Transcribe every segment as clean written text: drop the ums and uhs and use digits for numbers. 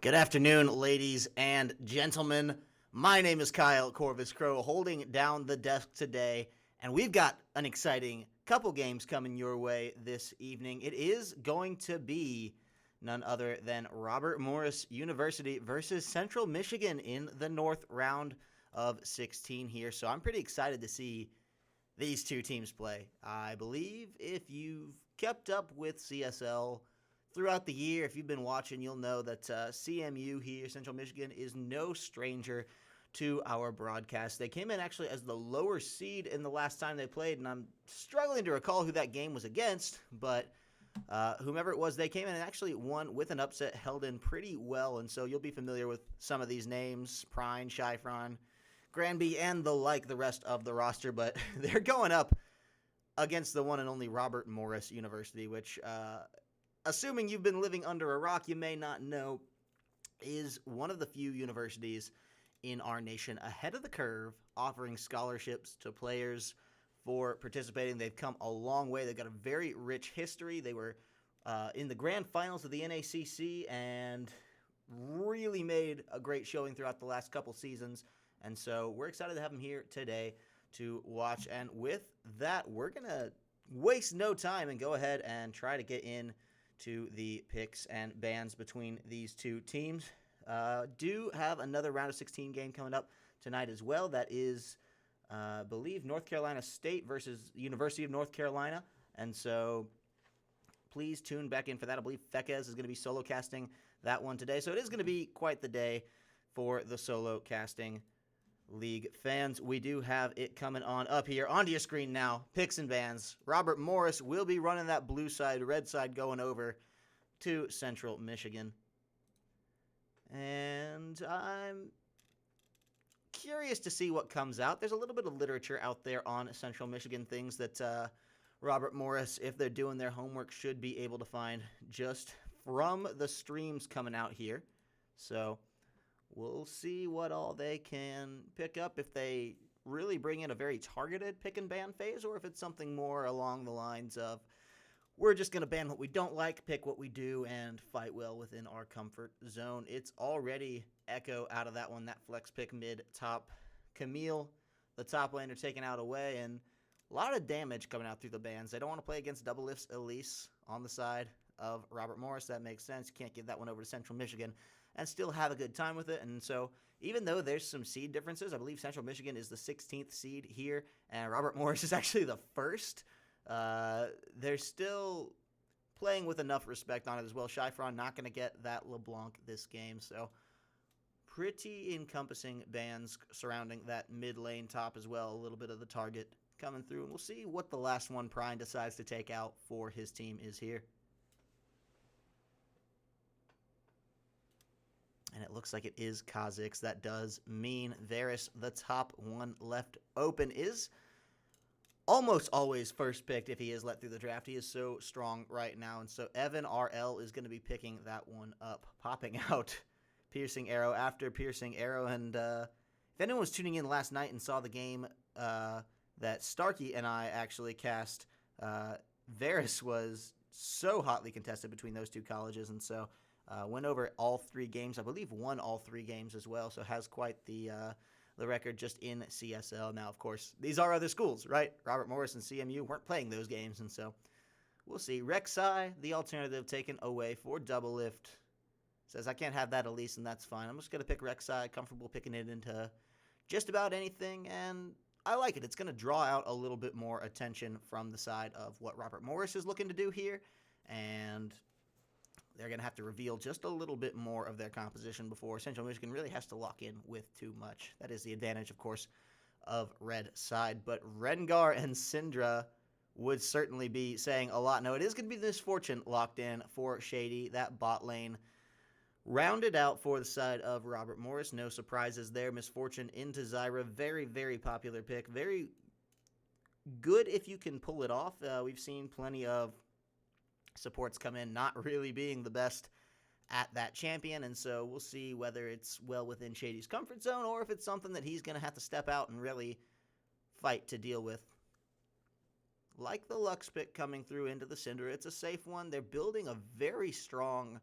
Good afternoon, ladies and gentlemen. My name is Kyle Corvus Crow, holding down the desk today, and we've got an exciting couple games coming your way this evening. It is going to be none other than Robert Morris University versus Central Michigan in the North round of 16 here. So I'm pretty excited to see these two teams play. I believe if you've kept up with CSL throughout the year, if you've been watching, you'll know that CMU here, Central Michigan, is no stranger to our broadcast. They came in actually as the lower seed in the last time they played, and I'm struggling to recall who that game was against, but whomever it was, they came in and actually won with an upset, held in pretty well, and so you'll be familiar with some of these names: Prine, Shifron, Granby, and the rest of the roster, but they're going up against the one and only Robert Morris University, which assuming you've been living under a rock, you may not know, is one of the few universities in our nation ahead of the curve, offering scholarships to players for participating. They've come a long way. They've got a very rich history. They were in the grand finals of the NACC and really made a great showing throughout the last couple seasons. And so we're excited to have them here today to watch. And with that, we're going to waste no time and go ahead and try to get in to the picks and bans between these two teams. Do have another round of 16 game coming up tonight as well. That is, I believe, North Carolina State versus University of North Carolina. And so please tune back in for that. I believe Fekez is going to be solo casting that one today. So it is going to be quite the day for the solo casting league fans. We do have it coming on up here onto your screen now. Picks and bans. Robert Morris will be running that blue side, red side going over to Central Michigan. And I'm curious to see what comes out. There's a little bit of literature out there on Central Michigan, things that Robert Morris, if they're doing their homework, should be able to find just from the streams coming out here. So we'll see what all they can pick up, if they really bring in a very targeted pick and ban phase, or if it's something more along the lines of, we're just going to ban what we don't like, pick what we do, and fight well within our comfort zone. It's already Echo out of that one, that flex pick mid-top. Camille, the top laner, taken out away, and a lot of damage coming out through the bans. They don't want to play against Double Lifts Elise on the side of Robert Morris. That makes sense. You can't give that one over to Central Michigan and still have a good time with it. And so even though there's some seed differences, I believe Central Michigan is the 16th seed here, and Robert Morris is actually the first. They're still playing with enough respect on it as well. Shifron not going to get that LeBlanc this game, so pretty encompassing bans surrounding that mid lane top as well. A little bit of the target coming through, and we'll see what the last one Prine decides to take out for his team is here. And it looks like it is Kha'Zix. That does mean Varus, the top one left open, is almost always first picked if he is let through the draft. He is so strong right now. And so Evan RL is going to be picking that one up, popping out piercing arrow after piercing arrow. And if anyone was tuning in last night and saw the game that Starkey and I actually cast, Varus was so hotly contested between those two colleges. And so went over all three games. I believe won all three games as well, so has quite the record just in CSL. Now, of course, these are other schools, right? Robert Morris and CMU weren't playing those games, and so we'll see. Rek'Sai, the alternative, taken away for Double Lift. Says, I can't have that Elise, and that's fine. I'm just going to pick Rek'Sai, comfortable picking it into just about anything, and I like it. It's going to draw out a little bit more attention from the side of what Robert Morris is looking to do here, and they're going to have to reveal just a little bit more of their composition before Central Michigan really has to lock in with too much. That is the advantage, of course, of red side. But Rengar and Syndra would certainly be saying a lot. No, it is going to be Misfortune locked in for Shady. That bot lane rounded out for the side of Robert Morris. No surprises there. Misfortune into Zyra. Very, very popular pick. Very good if you can pull it off. We've seen plenty of supports come in not really being the best at that champion, and so we'll see whether it's well within Shady's comfort zone or if it's something that he's going to have to step out and really fight to deal with. Like the Lux pick coming through into the Cinder, it's a safe one. They're building a very strong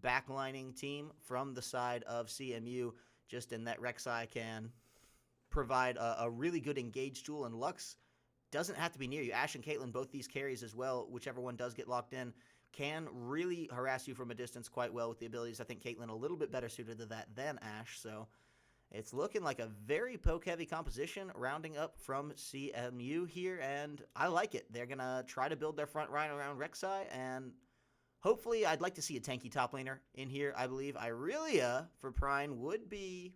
backlining team from the side of CMU, just in that Rek'Sai can provide a really good engage tool, and Lux doesn't have to be near you. Ashe and Caitlyn, both these carries as well, whichever one does get locked in, can really harass you from a distance quite well with the abilities. I think Caitlyn a little bit better suited to that than Ashe, so it's looking like a very poke-heavy composition rounding up from CMU here, and I like it. They're going to try to build their front line around Rek'Sai, and hopefully I'd like to see a tanky top laner in here. I believe Irelia for Prime would be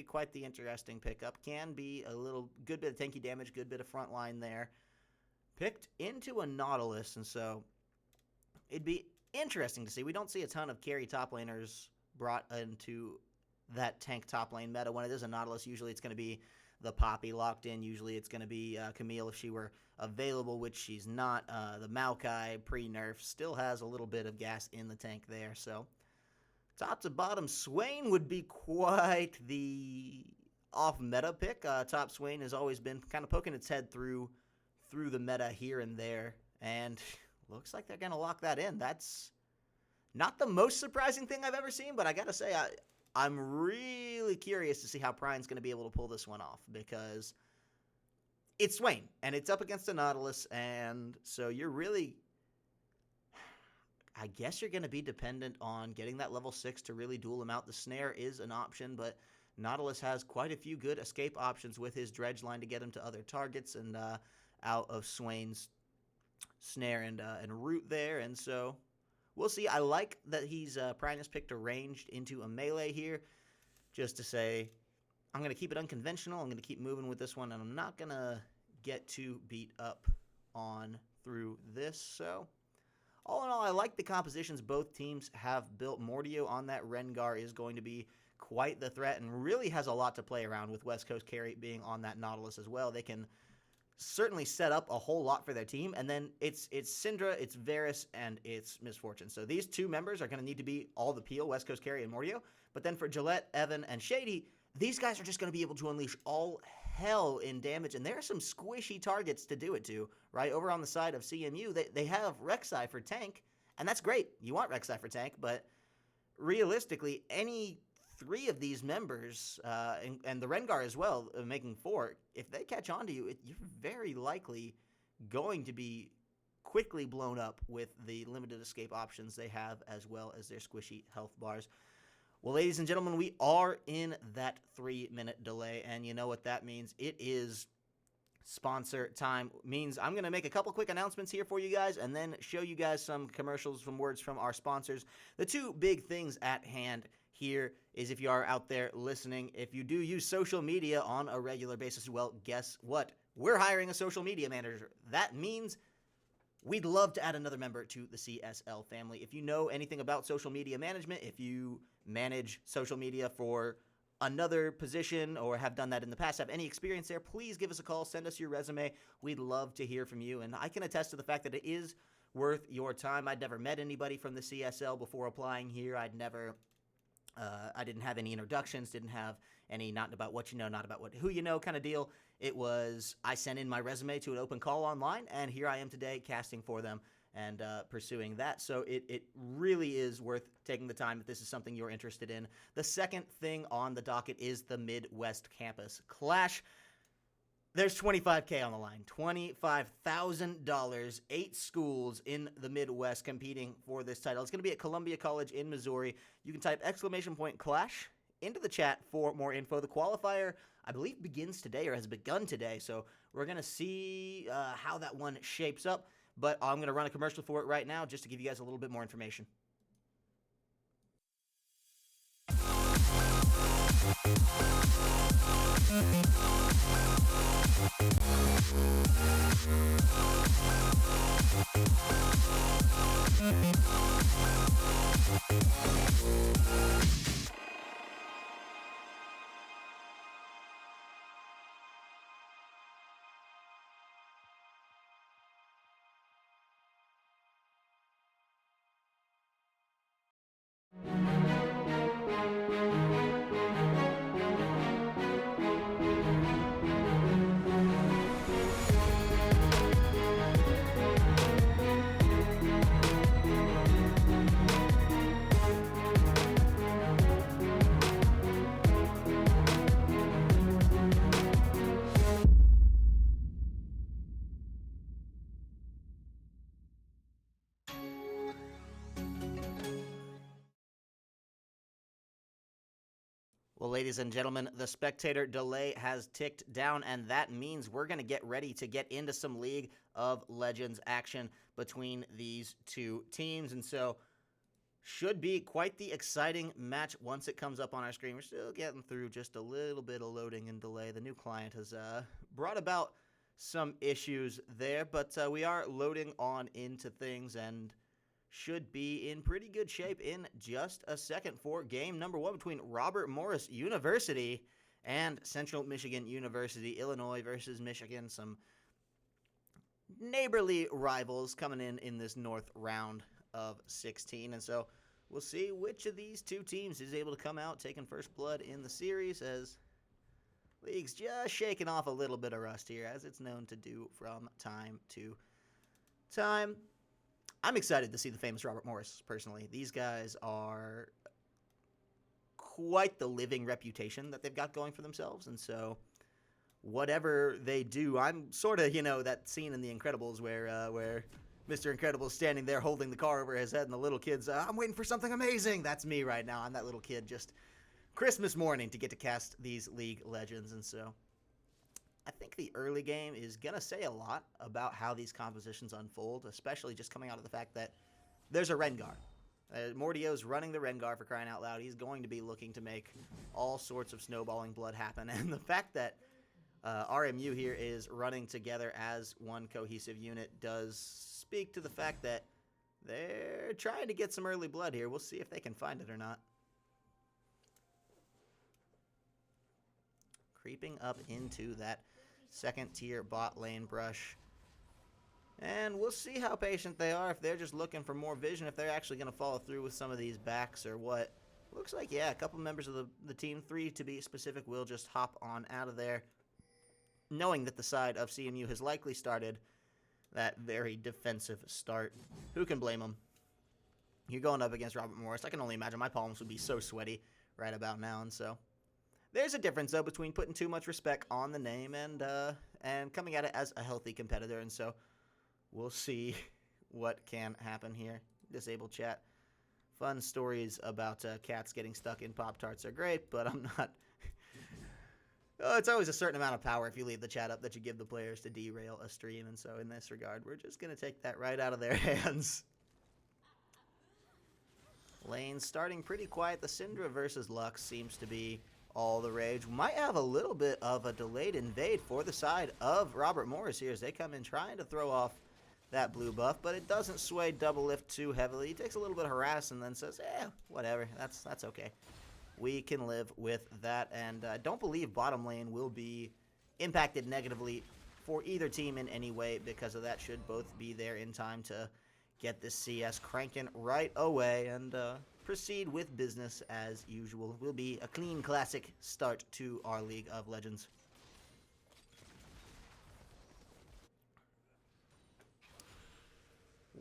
quite the interesting pickup. Can be a little good bit of tanky damage, good bit of front line there. Picked into a Nautilus, and so it'd be interesting to see. We don't see a ton of carry top laners brought into that tank top lane meta. When it is a Nautilus, usually it's going to be the Poppy locked in. Usually it's going to be Camille if she were available, which she's not. The Maokai pre-nerf still has a little bit of gas in the tank there, so top to bottom, Swain would be quite the off-meta pick. Top Swain has always been kind of poking its head through the meta here and there, and looks like they're going to lock that in. That's not the most surprising thing I've ever seen, but I got to say, I'm really curious to see how Prine's going to be able to pull this one off, because it's Swain, and it's up against a Nautilus, and so you're really, I guess you're going to be dependent on getting that level 6 to really duel him out. The snare is an option, but Nautilus has quite a few good escape options with his dredge line to get him to other targets and out of Swain's snare and root there, and so we'll see. I like that he's Prime has picked a ranged into a melee here, just to say I'm going to keep it unconventional. I'm going to keep moving with this one, and I'm not going to get too beat up on through this, so all in all, I like the compositions both teams have built. Mordio on that Rengar is going to be quite the threat and really has a lot to play around with West Coast carry being on that Nautilus as well. They can certainly set up a whole lot for their team, and then it's Syndra, it's Varus, and it's Misfortune. So these two members are going to need to be all the peel, West Coast carry and Mordio, but then for Gillette, Evan, and Shady, these guys are just going to be able to unleash all hell in damage, and there are some squishy targets to do it to, right? Over on the side of CMU, they have Rek'Sai for tank, and that's great. You want Rek'Sai for tank, but realistically, any three of these members, and the Rengar as well, making 4, if they catch on to you, you're very likely going to be quickly blown up with the limited escape options they have, as well as their squishy health bars. Well, ladies and gentlemen, we are in that 3-minute delay, and you know what that means. It is sponsor time. It means I'm going to make a couple quick announcements here for you guys and then show you guys some commercials, some words from our sponsors. The two big things at hand here is, if you are out there listening, if you do use social media on a regular basis, well, guess what? We're hiring a social media manager. That means we'd love to add another member to the CSL family. If you know anything about social media management, if you manage social media for another position or have done that in the past, have any experience there, please give us a call, send us your resume. We'd love to hear from you, and I can attest to the fact that it is worth your time. I'd never met anybody from the CSL before applying here. I didn't have any introductions, didn't have any not about what you know, not about who you know kind of deal. It was, I sent in my resume to an open call online, and here I am today casting for them and pursuing that. So it really is worth taking the time if this is something you're interested in. The second thing on the docket is the Midwest Campus Clash. There's $25K on the line, $25,000, 8 schools in the Midwest competing for this title. It's going to be at Columbia College in Missouri. You can type !Clash into the chat for more info. The qualifier, I believe, begins today or has begun today, so we're going to see how that one shapes up. But I'm going to run a commercial for it right now just to give you guys a little bit more information. Well, ladies and gentlemen, the spectator delay has ticked down, and that means we're going to get ready to get into some League of Legends action between these two teams. And so, should be quite the exciting match once it comes up on our screen. We're still getting through just a little bit of loading and delay. The new client has brought about some issues there, but we are loading on into things and should be in pretty good shape in just a second for game number one between Robert Morris University and Central Michigan University. Illinois versus Michigan, some neighborly rivals coming in this north round of 16. And so we'll see which of these two teams is able to come out taking first blood in the series, as League's just shaking off a little bit of rust here, as it's known to do from time to time. I'm excited to see the famous Robert Morris, personally. These guys are quite the living reputation that they've got going for themselves, and so whatever they do, I'm sort of, that scene in The Incredibles where Mr. Incredible's standing there holding the car over his head, and the little kid's, I'm waiting for something amazing. That's me right now. I'm that little kid just Christmas morning to get to cast these League Legends, and so I think the early game is going to say a lot about how these compositions unfold, especially just coming out of the fact that there's a Rengar. Mordio's running the Rengar, for crying out loud. He's going to be looking to make all sorts of snowballing blood happen. And the fact that RMU here is running together as one cohesive unit does speak to the fact that they're trying to get some early blood here. We'll see if they can find it or not. Creeping up into that second tier bot lane brush. And we'll see how patient they are, if they're just looking for more vision, if they're actually going to follow through with some of these backs or what. Looks like, yeah, a couple members of the team, 3 to be specific, will just hop on out of there, knowing that the side of CMU has likely started that very defensive start. Who can blame them? You're going up against Robert Morris. I can only imagine my palms would be so sweaty right about now, and so there's a difference, though, between putting too much respect on the name and coming at it as a healthy competitor. And so we'll see what can happen here. Disable chat. Fun stories about cats getting stuck in Pop-Tarts are great, but I'm not. Oh, it's always a certain amount of power if you leave the chat up that you give the players to derail a stream. And so in this regard, we're just going to take that right out of their hands. Lane starting pretty quiet. The Syndra versus Lux seems to be all the rage. Might have a little bit of a delayed invade for the side of Robert Morris here as they come in trying to throw off that blue buff, but it doesn't sway Double Lift too heavily. He takes a little bit of harass and then says, whatever, that's okay. We can live with that, and I don't believe bottom lane will be impacted negatively for either team in any way because of that. Should both be there in time to get this CS cranking right away and proceed with business as usual. Will be a clean, classic start to our League of Legends.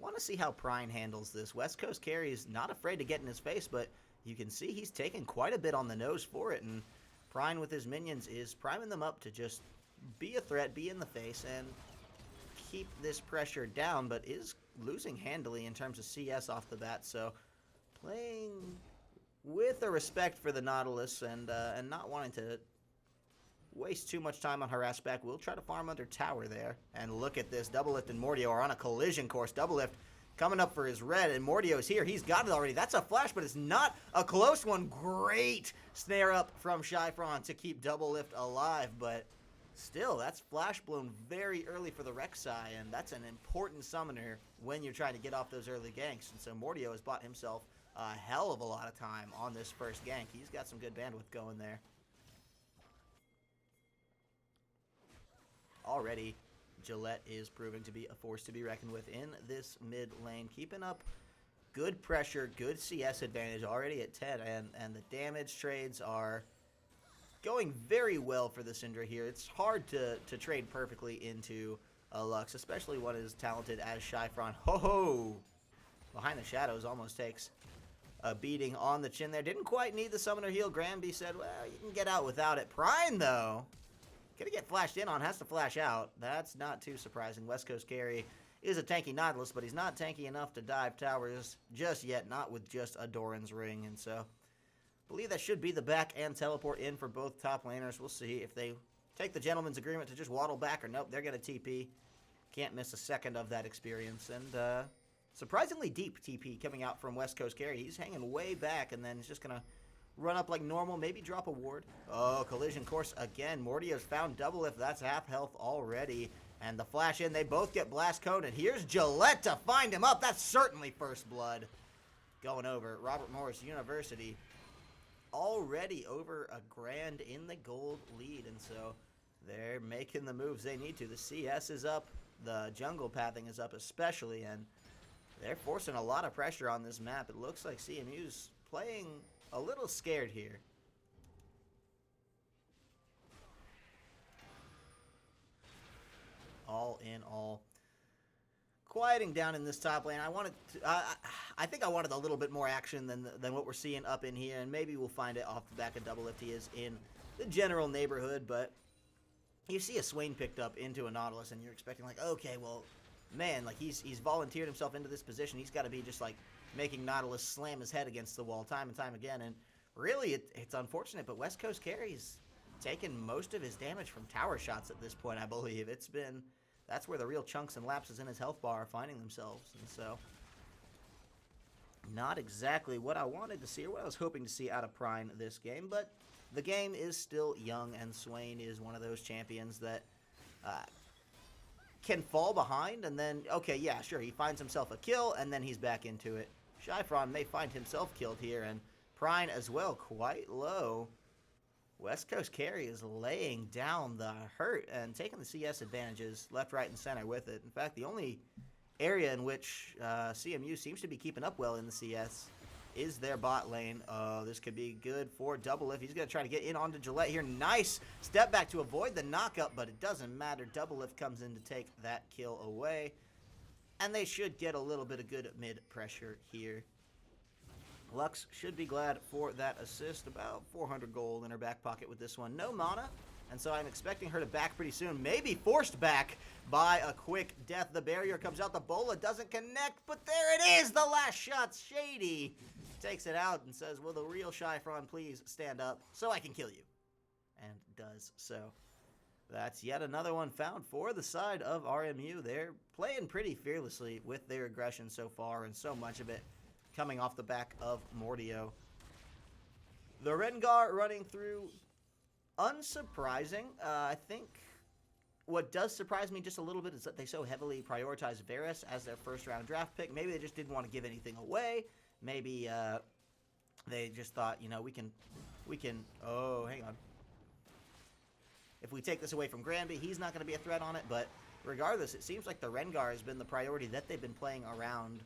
Want to see how Prine handles this. West Coast carry is not afraid to get in his face, but you can see he's taken quite a bit on the nose for it, and Prine with his minions is priming them up to just be a threat, be in the face, and keep this pressure down, but is losing handily in terms of CS off the bat, so playing with a respect for the Nautilus and not wanting to waste too much time on harass back. We'll try to farm under tower there. And look at this. Double Lift and Mordio are on a collision course. Double Lift coming up for his red, and Mordio's here. He's got it already. That's a flash, but it's not a close one. Great snare up from Shyfron to keep Double Lift alive, but still, that's flash blown very early for the Rek'Sai, and that's an important summoner when you're trying to get off those early ganks. And so Mordio has bought himself a hell of a lot of time on this first gank. He's got some good bandwidth going there. Already, Gillette is proving to be a force to be reckoned with in this mid lane, keeping up good pressure, good CS advantage already at 10, and the damage trades are going very well for the Syndra here. It's hard to trade perfectly into a Lux, especially one as talented as Shyfron. Ho-ho! Behind the Shadows almost takes a beating on the chin there. Didn't quite need the summoner heal. Granby said, well, you can get out without it. Prime, though, gonna get flashed in on, has to flash out. That's not too surprising. West Coast carry is a tanky Nautilus, but he's not tanky enough to dive towers just yet, not with just a Doran's ring. And so believe that should be the back and teleport in for both top laners. We'll see if they take the gentleman's agreement to just waddle back, or nope, they're going to TP. Can't miss a second of that experience. And surprisingly deep TP coming out from West Coast Carry. He's hanging way back, and then he's just going to run up like normal, maybe drop a ward. Oh, collision course again. Mordio's found double if that's half health already. And the flash in, they both get blast code, and here's Gillette to find him up. That's certainly first blood. Going over. Robert Morris University already over a grand in the gold lead, and so they're making the moves they need to. The CS is up, the jungle pathing is up especially, and they're forcing a lot of pressure on this map. It looks like CMU's playing a little scared here. All in all, quieting down in this top lane. I think I wanted a little bit more action than what we're seeing up in here, and maybe we'll find it off the back of double if he is in the general neighborhood. But you see a Swain picked up into a Nautilus, and you're expecting like, okay, well, man, like he's volunteered himself into this position. He's got to be just like making Nautilus slam his head against the wall time and time again. And really, it's unfortunate, but West Coast Carry's taken most of his damage from tower shots at this point, I believe. That's where the real chunks and lapses in his health bar are finding themselves. And so, not exactly what I wanted to see or what I was hoping to see out of Prine this game, but the game is still young, and Swain is one of those champions that can fall behind, and then, okay, yeah, sure, he finds himself a kill, and then he's back into it. Shyfron may find himself killed here, and Prine as well, quite low. West Coast Carry is laying down the hurt and taking the CS advantages left, right, and center with it. In fact, the only area in which CMU seems to be keeping up well in the CS is their bot lane. This could be good for Doublelift. He's going to try to get in onto Gillette here. Nice step back to avoid the knockup, but it doesn't matter. Doublelift comes in to take that kill away, and they should get a little bit of good mid pressure here. Lux should be glad for that assist. About 400 gold in her back pocket with this one. No mana, and so I'm expecting her to back pretty soon. Maybe forced back by a quick death. The barrier comes out. The bola doesn't connect, but there it is. The last shot's Shady. Takes it out and says, will the real Shyfron please stand up so I can kill you? And does so. That's yet another one found for the side of RMU. They're playing pretty fearlessly with their aggression so far, and so much of it coming off the back of Mordio. The Rengar running through, unsurprising. I think what does surprise me just a little bit is that they so heavily prioritize Varus as their first round draft pick. Maybe they just didn't want to give anything away. Maybe they just thought, you know, we can, oh, hang on. If we take this away from Granby, he's not going to be a threat on it, but regardless, it seems like the Rengar has been the priority that they've been playing around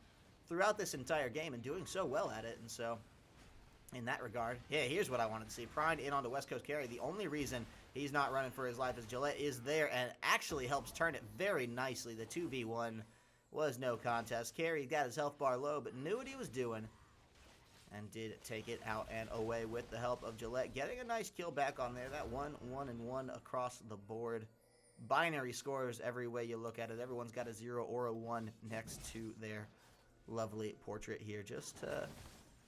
throughout this entire game and doing so well at it. And so, in that regard, yeah, here's what I wanted to see. Prine in onto West Coast Carry. The only reason he's not running for his life is Gillette is there and actually helps turn it very nicely. The 2v1 was no contest. Carry got his health bar low, but knew what he was doing and did take it out and away with the help of Gillette. Getting a nice kill back on there. That 1-1-1 across the board. Binary scores every way you look at it. Everyone's got a 0 or a 1 next to their lovely portrait here. Just to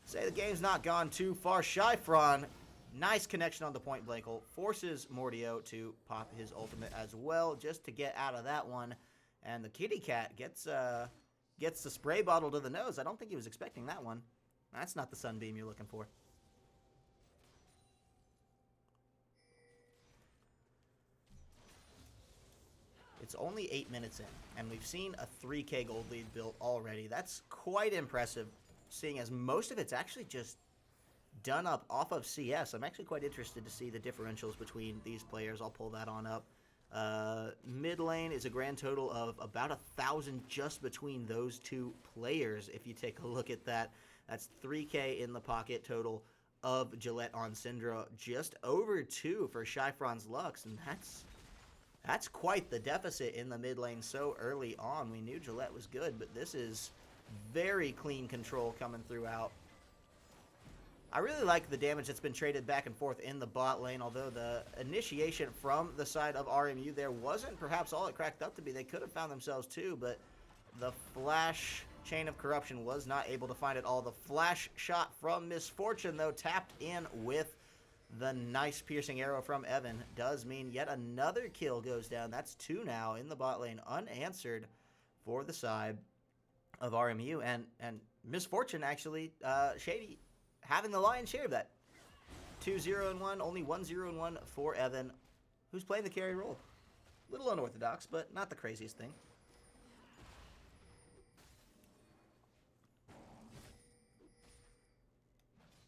say the game's not gone too far. Shyfron, nice connection on the point blank ult. Forces Mordio to pop his ultimate as well, just to get out of that one. And the kitty cat gets the spray bottle to the nose. I don't think he was expecting that one. That's not the sunbeam you're looking for. It's only 8 minutes in, and we've seen a 3K gold lead built already. That's quite impressive, seeing as most of it's actually just done up off of CS. I'm actually quite interested to see the differentials between these players. I'll pull that on up. Mid lane is a grand total of about 1,000 just between those two players. If you take a look at that, that's 3K in the pocket total of Gillette on Syndra. Just over 2 for Shyfron's Lux, and that's quite the deficit in the mid lane so early on. We knew Gillette was good, but this is very clean control coming throughout. I really like the damage that's been traded back and forth in the bot lane, although the initiation from the side of RMU there wasn't perhaps all it cracked up to be. They could have found themselves too, but the flash Chain of Corruption was not able to find it all. The flash shot from Misfortune, though, tapped in with the nice piercing arrow from Evan does mean yet another kill goes down. That's 2 now in the bot lane, unanswered for the side of RMU. And Misfortune, actually, Shady, having the lion's share of that. 2-0-1, only 1-0-1 for Evan, who's playing the carry role. Little unorthodox, but not the craziest thing.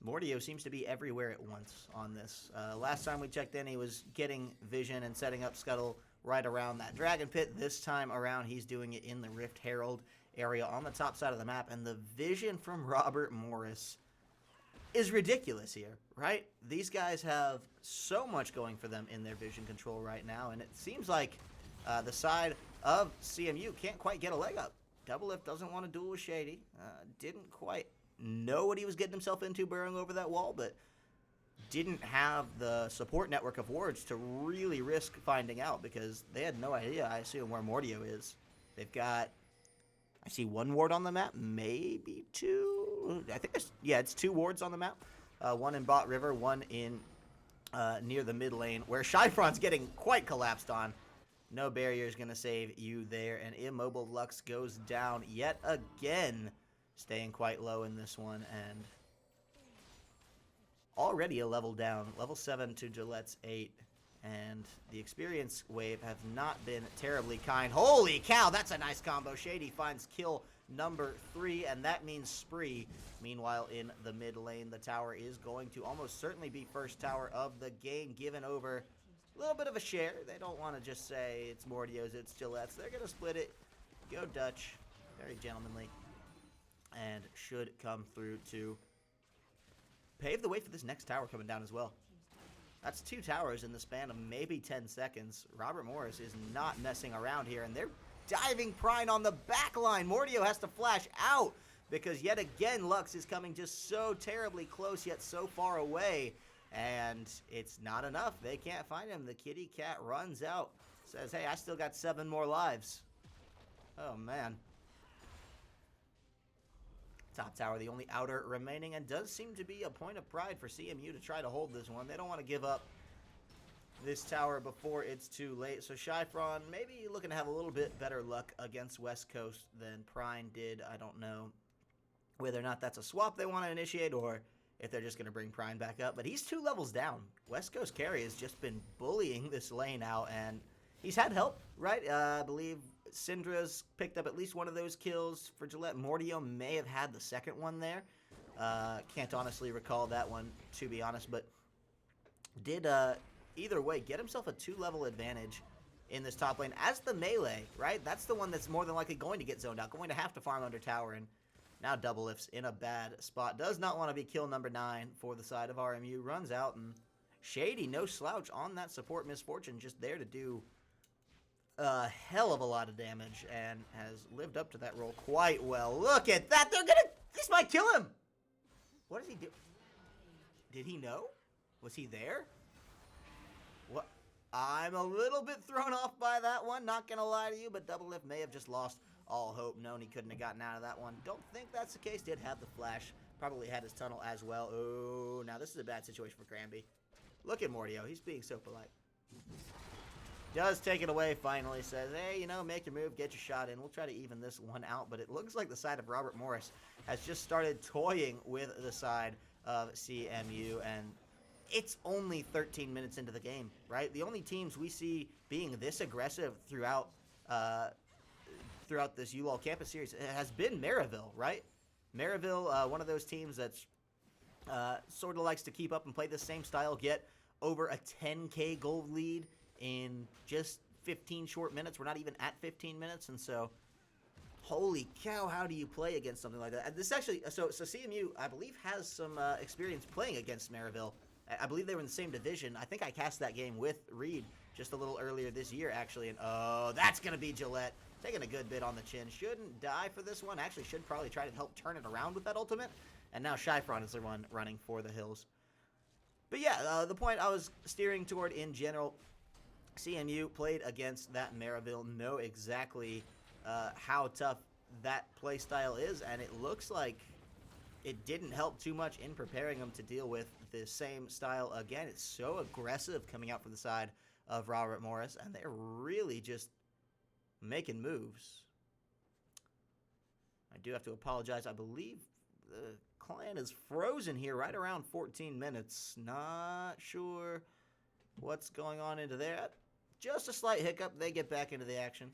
Mordio seems to be everywhere at once on this. Last time we checked in, he was getting vision and setting up Scuttle right around that Dragon Pit. This time around, he's doing it in the Rift Herald area on the top side of the map. And the vision from Robert Morris is ridiculous here, right? These guys have so much going for them in their vision control right now. And it seems like the side of CMU can't quite get a leg up. Doublelift doesn't want to duel with Shady. Didn't quite know what he was getting himself into burrowing over that wall, but didn't have the support network of wards to really risk finding out because they had no idea, I assume, where Mordio is. They've got, I see 1 ward on the map, maybe 2. I think it's 2 wards on the map. 1 in Bot River, 1 in near the mid lane, where Shyfron's getting quite collapsed on. No barrier is going to save you there, and Immobile Lux goes down yet again. Staying quite low in this one, and already a level down. Level 7 to Gillette's 8, and the experience wave have not been terribly kind. Holy cow, that's a nice combo. Shady finds kill number 3, and that means Spree. Meanwhile, in the mid lane, the tower is going to almost certainly be first tower of the game, given over a little bit of a share. They don't want to just say it's Mordio's, it's Gillette's. They're going to split it. Go Dutch. Very gentlemanly. And should come through to pave the way for this next tower coming down as well. That's 2 towers in the span of maybe 10 seconds. Robert Morris is not messing around here, and they're diving Prine on the back line. Mordio has to flash out because yet again Lux is coming just so terribly close yet so far away, and it's not enough. They can't find him. The kitty cat runs out, says, hey, I still got 7 more lives. Oh, man. Top tower, the only outer remaining, and does seem to be a point of pride for CMU to try to hold this one. They don't want to give up this tower before it's too late. So Shyfron maybe looking to have a little bit better luck against West Coast than Prine did. I don't know whether or not that's a swap they want to initiate or if they're just going to bring Prine back up. But he's 2 levels down. West Coast carry has just been bullying this lane out, and he's had help, right? I believe Syndra's picked up at least one of those kills for Gillette. Mordio may have had the second one there. Can't honestly recall that one, to be honest, but did either way get himself a 2-level advantage in this top lane as the melee, right? That's the one that's more than likely going to get zoned out, going to have to farm under tower, and now Doublelift's in a bad spot. Does not want to be kill number 9 for the side of RMU. Runs out, and Shady, no slouch on that support Misfortune, just there to do a hell of a lot of damage and has lived up to that role quite well. Look at that. This might kill him. What does he do? Did he know? Was he there? What? I'm a little bit thrown off by that one. Not going to lie to you, but Doublelift may have just lost all hope. Known he couldn't have gotten out of that one. Don't think that's the case. Did have the flash. Probably had his tunnel as well. Oh, now this is a bad situation for Granby. Look at Mordio. He's being so polite. Does take it away finally, says, hey, you know, make your move, get your shot in. We'll try to even this one out, but it looks like the side of Robert Morris has just started toying with the side of CMU, and it's only 13 minutes into the game, right? The only teams we see being this aggressive throughout this ULoL campus series has been Maryville, right? Maryville, one of those teams that's sort of likes to keep up and play the same style, get over a 10K gold lead in just 15 short minutes. We're not even at 15 minutes, and so holy cow, how do you play against something like that? And this actually, so CMU, I believe, has some experience playing against Maryville. I believe they were in the same division. I think I cast that game with Reed just a little earlier this year, actually, and oh, that's going to be Gillette. Taking a good bit on the chin. Shouldn't die for this one. Actually, should probably try to help turn it around with that ultimate. And now Shyfron is the one running for the hills. But yeah, the point I was steering toward in general, CMU played against that Maryville, know exactly how tough that playstyle is, and it looks like it didn't help too much in preparing them to deal with the same style again. It's so aggressive coming out from the side of Robert Morris, and they're really just making moves. I do have to apologize. I believe the clan is frozen here right around 14 minutes. Not sure what's going on into there. Just a slight hiccup. They get back into the action.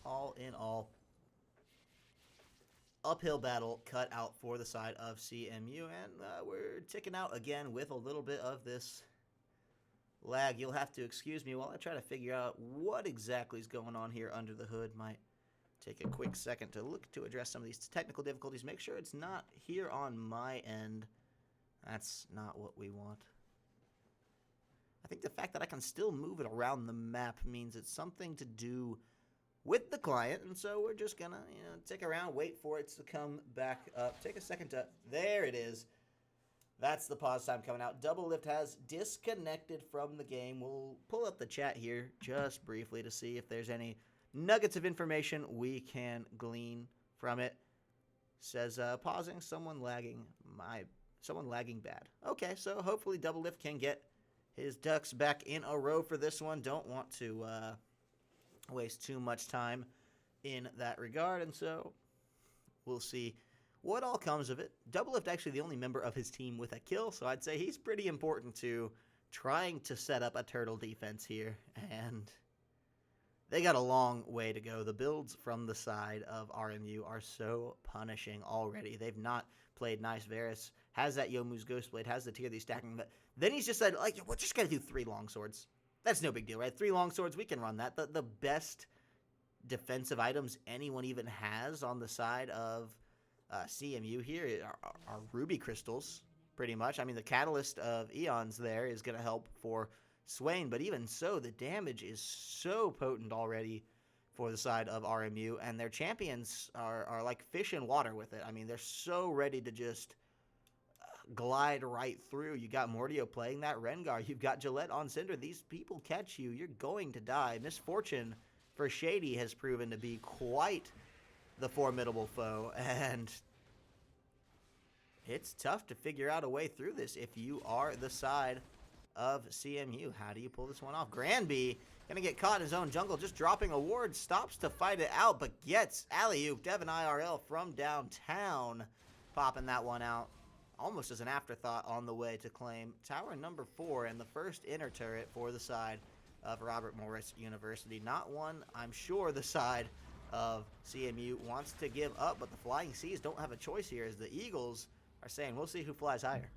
All in all, uphill battle cut out for the side of CMU, and we're ticking out again with a little bit of this lag. You'll have to excuse me while I try to figure out what exactly is going on here under the hood. Might take a quick second to look to address some of these technical difficulties. Make sure it's not here on my end. That's not what we want. I think the fact that I can still move it around the map means it's something to do with the client, and so we're just gonna, tick around, wait for it to come back up. Take a second to, there it is. That's the pause time coming out. Double Lift has disconnected from the game. We'll pull up the chat here just briefly to see if there's any nuggets of information we can glean from it. Says pausing, someone lagging bad. Okay, so hopefully Double Lift can get his ducks back in a row for this one. Don't want to waste too much time in that regard, and so we'll see what all comes of it. Double Lift actually the only member of his team with a kill, so I'd say he's pretty important to trying to set up a turtle defense here, and they got a long way to go. The builds from the side of RMU are so punishing already. They've not played nice. Varus has that Yomu's Ghostblade, has the tier these stacking, but then he's just said, like, we're just going to do 3 longswords. That's no big deal, right? 3 longswords, we can run that. The best defensive items anyone even has on the side of CMU here are ruby crystals, pretty much. I mean, the catalyst of Eons there is going to help for Swain, but even so, the damage is so potent already for the side of RMU, and their champions are like fish in water with it. I mean, they're so ready to just glide right through. You got Mordio playing that Rengar. You've got Gillette on Cinder. These people catch you, you're going to die. Misfortune for Shady has proven to be quite the formidable foe, and it's tough to figure out a way through this if you are the side of CMU. How do you pull this one off? Granby gonna get caught in his own jungle, just dropping a ward, stops to fight it out, but gets alley-oop. Devin IRL from downtown, popping that one out almost as an afterthought on the way to claim tower number 4 and the first inner turret for the side of Robert Morris University. Not one I'm sure the side of CMU wants to give up, but the Flying Seas don't have a choice here, as the Eagles are saying, we'll see who flies higher.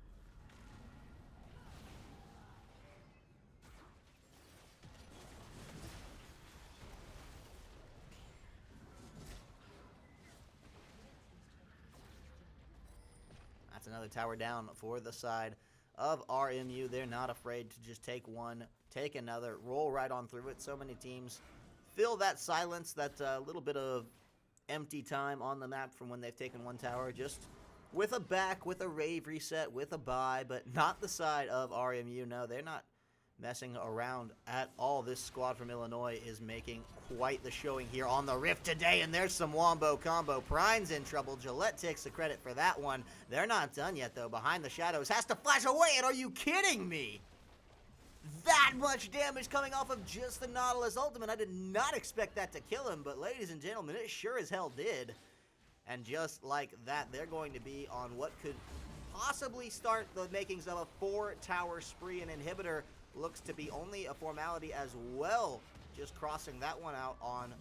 That's another tower down for the side of RMU. They're not afraid to just take one, take another, roll right on through it. So many teams fill that silence, that little bit of empty time on the map from when they've taken one tower, just with a back, with a rave reset, with a buy, but not the side of RMU. No, they're not messing around at all. This squad from Illinois is making quite the showing here on the Rift today, and there's some wombo combo. Prine's in trouble. Gillette takes the credit for that one. They're not done yet, though. Behind the shadows, has to flash away, and are you kidding me? That much damage coming off of just the Nautilus ultimate. I did not expect that to kill him, but ladies and gentlemen, it sure as hell did. And just like that, they're going to be on what could possibly start the makings of a 4-tower spree. An inhibitor looks to be only a formality as well. Just crossing that one out on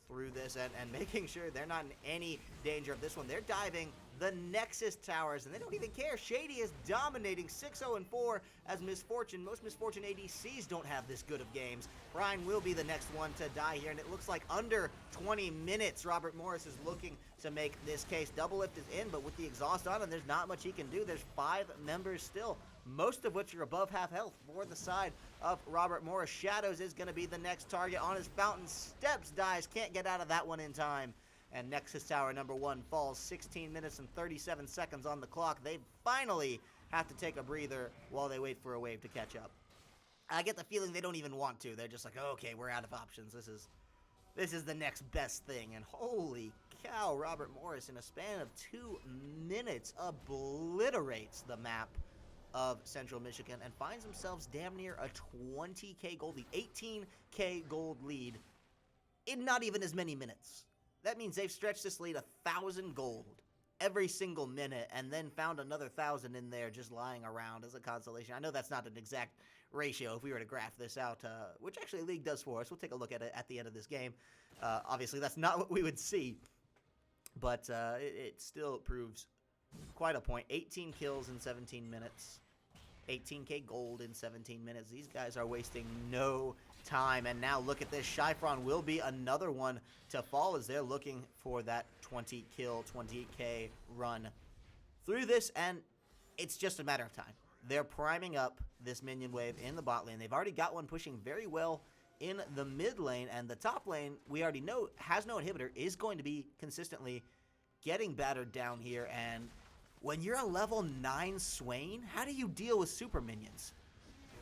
through this and making sure they're not in any danger of this one. They're diving the Nexus towers, and they don't even care. Shady is dominating 6-0-4 as Misfortune. Most Misfortune ADCs don't have this good of games. Brian will be the next one to die here, and it looks like under 20 minutes, Robert Morris is looking to make this case. Double Lift is in, but with the exhaust on him, there's not much he can do. There's 5 members still, most of which are above half health for the side of Robert Morris. Shadows is going to be the next target on his fountain. Steps, dies, can't get out of that one in time. And Nexus Tower number 1 falls. 16 minutes and 37 seconds on the clock. They finally have to take a breather while they wait for a wave to catch up. I get the feeling they don't even want to. They're just like, oh, okay, we're out of options. This is the next best thing. And holy cow, Robert Morris, in a span of 2 minutes, obliterates the map of Central Michigan and finds themselves damn near a 20k gold lead, 18k gold lead in not even as many minutes. That means they've stretched this lead 1,000 gold every single minute and then found another 1,000 in there just lying around as a consolation. I know that's not an exact ratio if we were to graph this out, which actually League does for us. We'll take a look at it at the end of this game. Obviously, that's not what we would see, but it still proves quite a point. 18 kills in 17 minutes. 18k gold in 17 minutes. These guys are wasting no time. And now look at this. Shyfron will be another one to fall as they're looking for that 20 kill, 20k run through this. And it's just a matter of time. They're priming up this minion wave in the bot lane. They've already got one pushing very well in the mid lane. And the top lane, we already know, has no inhibitor, is going to be consistently getting battered down here. And when you're a level 9 Swain, how do you deal with super minions?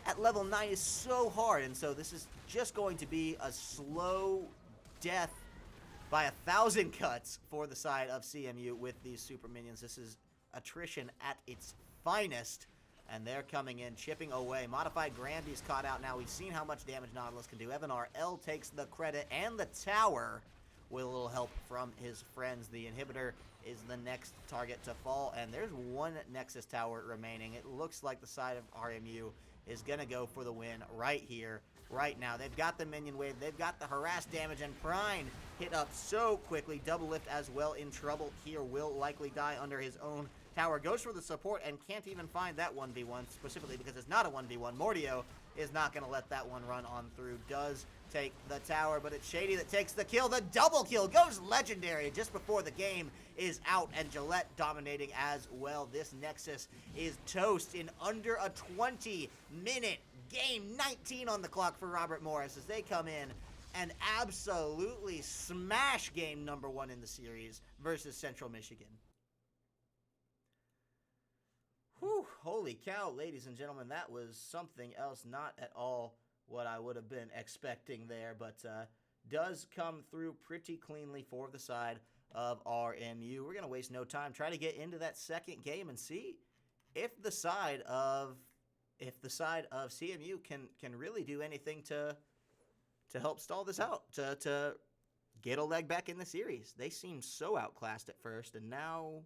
At level 9 is so hard, and so this is just going to be a slow death by 1,000 cuts for the side of CMU with these super minions. This is attrition at its finest, and they're coming in, chipping away. Modified Granby's caught out now. We've seen how much damage Nautilus can do. Evan RL takes the credit and the tower with a little help from his friends. The inhibitor is the next target to fall, and there's one Nexus tower remaining. It looks like the side of RMU is going to go for the win right here, right now. They've got the minion wave, they've got the harass damage, and Prine hit up so quickly. Double lift as well, in trouble here, will likely die under his own tower. Goes for the support and can't even find that 1v1, specifically because it's not a 1v1. Mordio is not going to let that one run on through. Does take the tower, but it's Shady that takes the kill. The double kill goes legendary just before the game is out, and Gillette dominating as well. This Nexus is toast in under a 20-minute game. 19 on the clock for Robert Morris as they come in and absolutely smash game number 1 in the series versus Central Michigan. Whew, holy cow, ladies and gentlemen, that was something else. Not at all what I would have been expecting there, but does come through pretty cleanly for the side of RMU. We're going to waste no time. Try to get into that second game and see if the side of CMU can really do anything to help stall this out, to get a leg back in the series. They seemed so outclassed at first, and now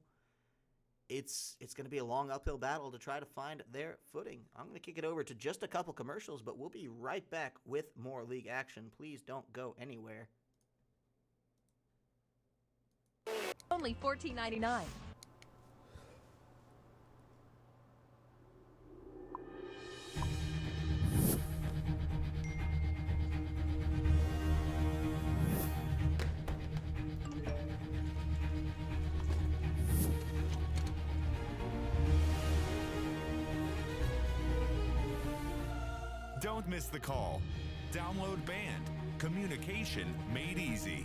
it's going to be a long uphill battle to try to find their footing. I'm going to kick it over to just a couple commercials, but we'll be right back with more league action. Please don't go anywhere. Only $14.99. Don't miss the call. Download Band. Communication made easy.